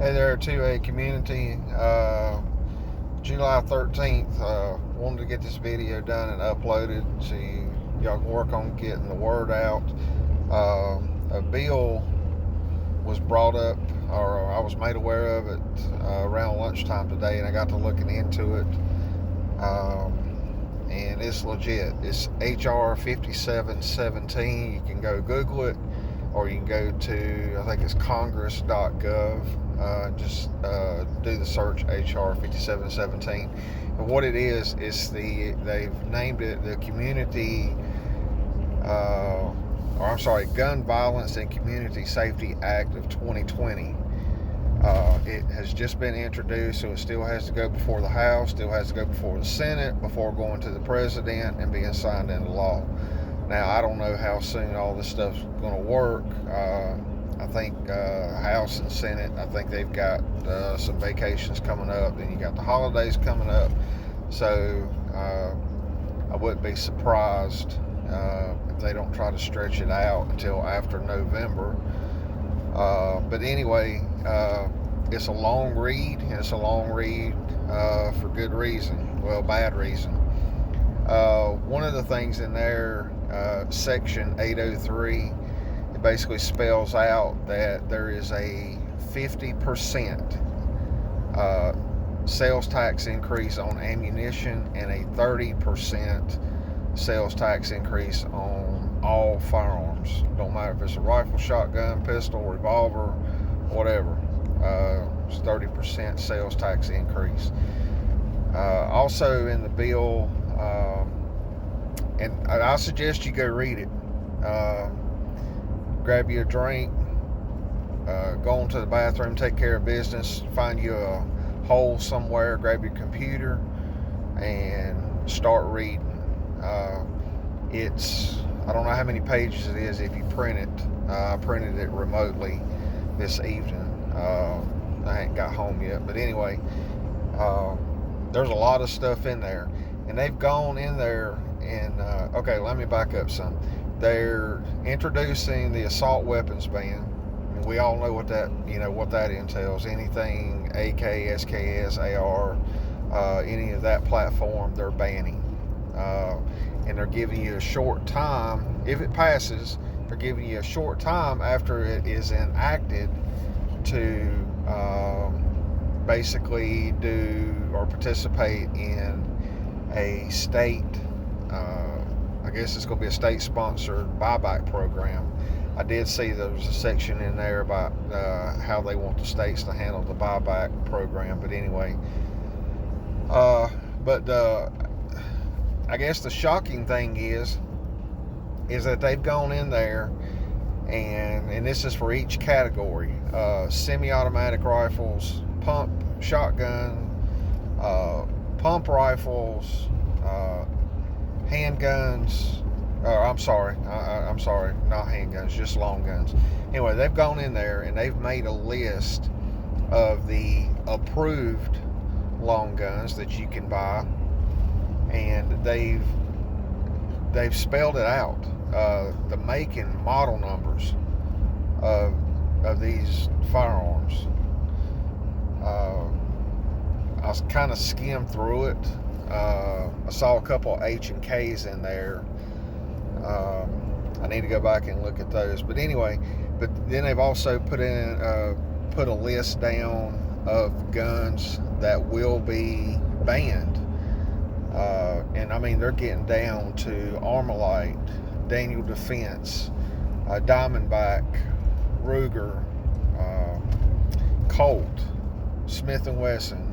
Hey there to a community. July 13th, wanted to get this video done and uploaded so y'all can work on getting the word out. A bill was brought up, or I was made aware of it around lunchtime today, and I got to looking into it. And it's legit. It's HR 5717. You can go Google it, or you can go to, I think it's congress.gov. Just do the search HR 5717. And what it is they've named it the Gun Violence and Community Safety Act of 2020. It has just been introduced, so it still has to go before the House, still has to go before the Senate, before going to the President and being signed into law. Now, I don't know how soon all this stuff's going to work. I think House and Senate, I think they've got some vacations coming up, then you got the holidays coming up. So I wouldn't be surprised if they don't try to stretch it out until after November. But anyway, it's a long read, and it's a long read for good reason. Well, bad reason. One of the things in there, Section 803, it basically spells out that there is a 50% sales tax increase on ammunition and a 30% sales tax increase on all firearms. Don't matter if it's a rifle, shotgun, pistol, revolver, whatever. It's 30% sales tax increase. Also in the bill, and I suggest you go read it. Grab you a drink, go into the bathroom, take care of business, find you a hole somewhere, grab your computer, and start reading. I don't know how many pages it is if you print it. I printed it remotely this evening. I ain't got home yet, but anyway, there's a lot of stuff in there, and they've gone in there and okay, let me back up some. They're introducing the assault weapons ban. And we all know what that entails. Anything AK, SKS, AR, any of that platform, they're banning. And they're giving you a short time. If it passes, they're giving you a short time after it is enacted to basically do or participate in a state, I guess it's going to be a state-sponsored buyback program. I did see there was a section in there about how they want the states to handle the buyback program. But anyway, I guess the shocking thing is that they've gone in there and this is for each category: semi-automatic rifles, pump shotgun, pump rifles, handguns. I'm sorry, not handguns, just long guns. Anyway, they've gone in there and they've made a list of the approved long guns that you can buy, and they've spelled it out, the make and model numbers of these firearms. I kind of skimmed through it. I saw a couple of H and K's in there. I need to go back and look at those. But anyway, but then they've also put a list down of guns that will be banned. And I mean, they're getting down to Armalite, Daniel Defense, Diamondback, Ruger, Colt, Smith & Wesson.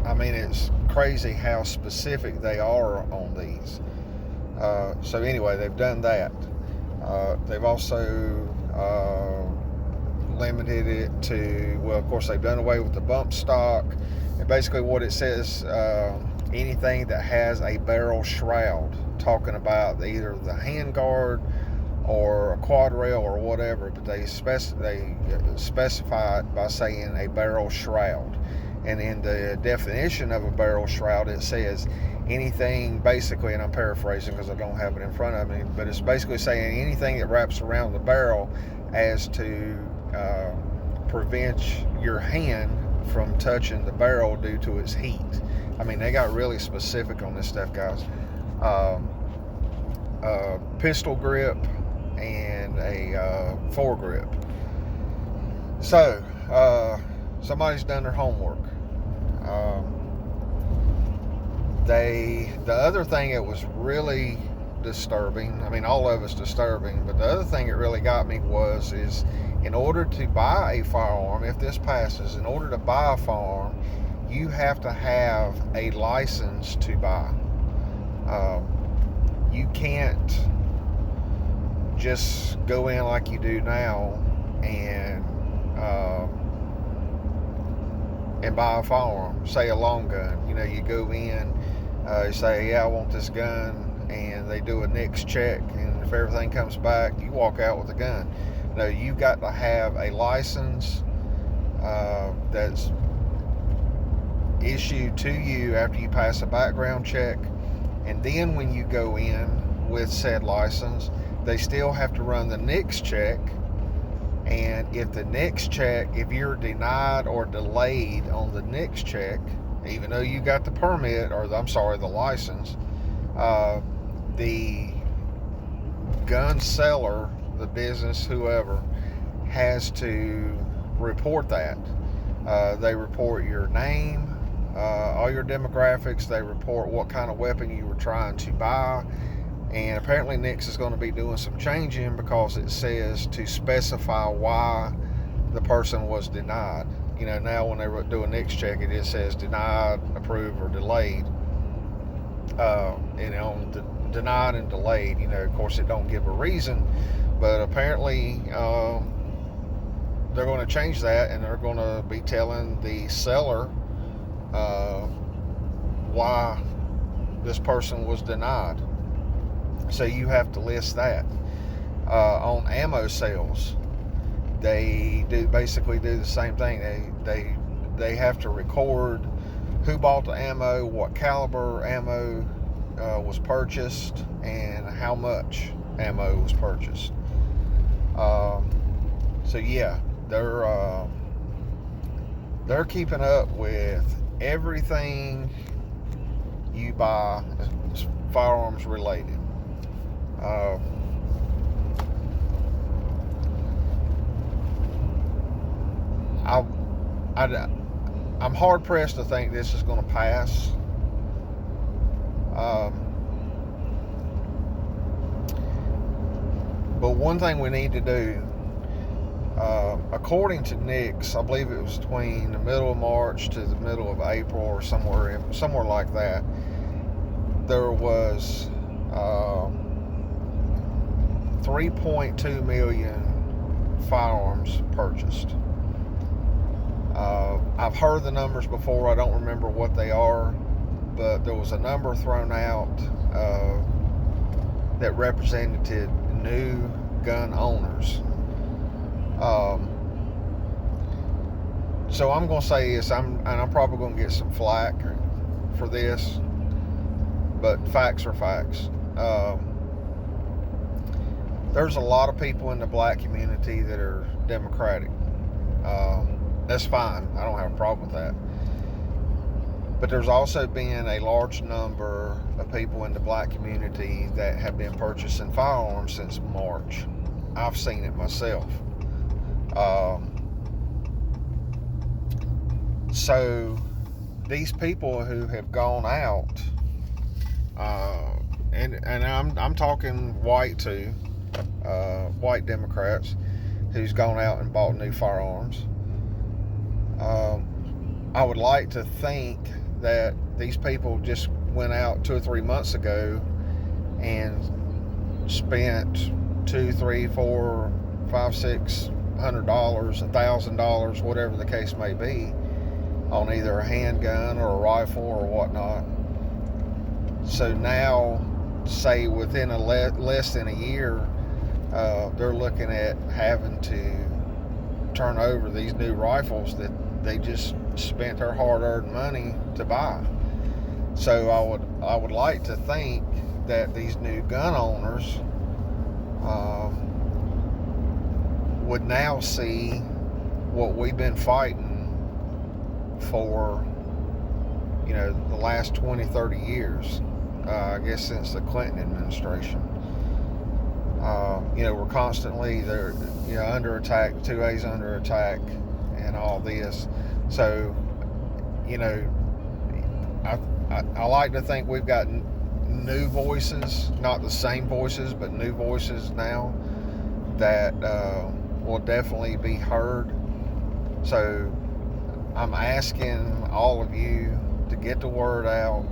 I mean, it's crazy how specific they are on these. So anyway, they've done that. They've also limited it to, well, of course, they've done away with the bump stock. And basically what it says, anything that has a barrel shroud, talking about either the handguard or a quad rail or whatever, but they specify it by saying a barrel shroud. And in the definition of a barrel shroud, it says anything, basically, and I'm paraphrasing because I don't have it in front of me, but it's basically saying anything that wraps around the barrel as to prevents your hand from touching the barrel due to its heat. I mean, they got really specific on this stuff, guys. Pistol grip and a foregrip. So, somebody's done their homework. The other thing that was really disturbing, I mean, all of it's disturbing, but the other thing that really got me is in order to buy a firearm, if this passes, in order to buy a firearm, you have to have a license to buy. You can't just go in like you do now and buy a firearm, say a long gun. You know, you go in, you say, yeah, I want this gun, and they do a NICS check, and if everything comes back, you walk out with a gun. No, you've got to have a license that's issued to you after you pass a background check, and then when you go in with said license, they still have to run the NICS check. And if the NICS check, if you're denied or delayed on the NICS check, even though you got the permit, or the license, the gun seller, the business, whoever, has to report that. They report your name, all your demographics, they report what kind of weapon you were trying to buy. And apparently NICS is going to be doing some changing because it says to specify why the person was denied. You know, now when they do a NICS check, it just says denied, approved, or delayed. Denied and delayed, of course it don't give a reason, but apparently they're going to change that, and they're going to be telling the seller why this person was denied. So you have to list that. On ammo sales, they basically do the same thing. They have to record who bought the ammo, what caliber ammo was purchased, and how much ammo was purchased. So yeah, they're keeping up with everything you buy, firearms related. I'm hard pressed to think this is going to pass. But one thing we need to do, according to NICS, I believe it was between the middle of March to the middle of April, or somewhere like that, there was 3.2 million firearms purchased. I've heard the numbers before. I don't remember what they are, but there was a number thrown out that represented new gun owners. So I'm going to say this, I'm probably going to get some flack for this, but facts are facts. There's a lot of people in the black community that are Democratic. That's fine. I don't have a problem with that. But there's also been a large number of people in the black community that have been purchasing firearms since March. I've seen it myself. So these people who have gone out, and I'm talking white too, white Democrats who's gone out and bought new firearms. I would like to think that these people just went out 2 or 3 months ago and spent $200, $300, $400, $500, $600, $1,000, whatever the case may be, on either a handgun or a rifle or whatnot. So now, say within less than a year, they're looking at having to turn over these new rifles that they just spent their hard-earned money to buy. So I would like to think that these new gun owners would now see what we've been fighting for, the last 20, 30 years, I guess since the Clinton administration. We're constantly there, under attack, the 2A's under attack, and all this. So, I like to think we've got new voices, not the same voices, but new voices now that will definitely be heard. So I'm asking all of you to get the word out.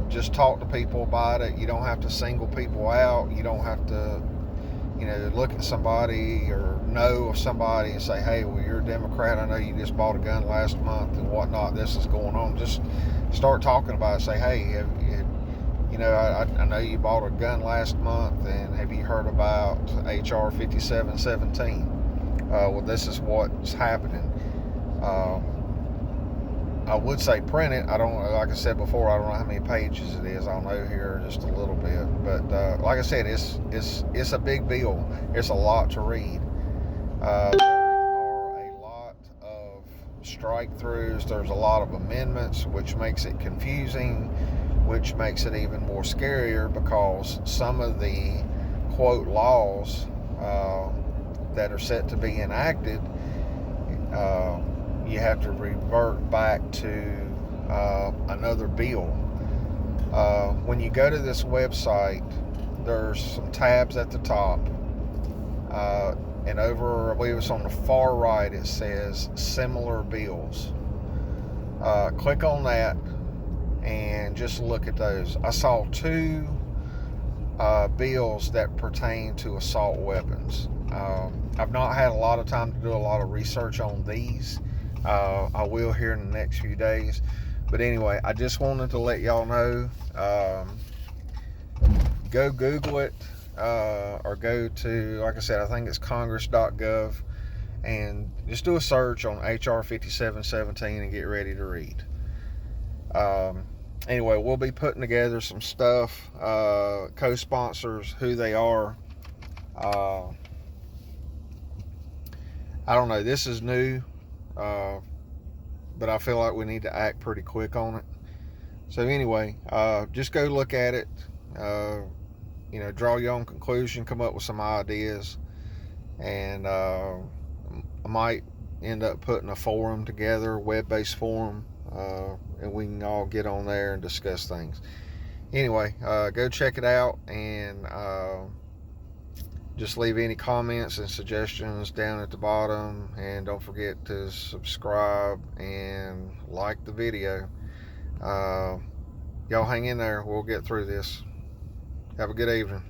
Just talk to people about it. You don't have to single people out. You don't have to, look at somebody or know of somebody and say, hey, well, you're a Democrat. I know you just bought a gun last month and whatnot. This is going on. Just start talking about it. Say, hey, I know you bought a gun last month, and have you heard about HR 5717? Well, this is what's happening. I would say print it. I don't, like I said before, I don't know how many pages it is. I'll know here just a little bit. But like I said, it's a big bill. It's a lot to read. There are a lot of strike-throughs. There's a lot of amendments, which makes it confusing, which makes it even more scarier, because some of the, quote, laws that are set to be enacted, you have to revert back to another bill. When you go to this website, there's some tabs at the top, and over, I believe it's on the far right, it says similar bills. Click on that and just look at those. I saw two bills that pertain to assault weapons. I've not had a lot of time to do a lot of research on these. I will here in the next few days. But anyway, I just wanted to let y'all know. Go Google it, or go to, like I said, I think it's congress.gov, and just do a search on HR 5717 and get ready to read. Anyway, we'll be putting together some stuff, co-sponsors, who they are. I don't know, this is new. But I feel like we need to act pretty quick on it. So anyway, just go look at it, draw your own conclusion, come up with some ideas, and I might end up putting a forum together, web-based forum, and we can all get on there and discuss things. Anyway, go check it out, and just leave any comments and suggestions down at the bottom, and don't forget to subscribe and like the video. Y'all hang in there. We'll get through this. Have a good evening.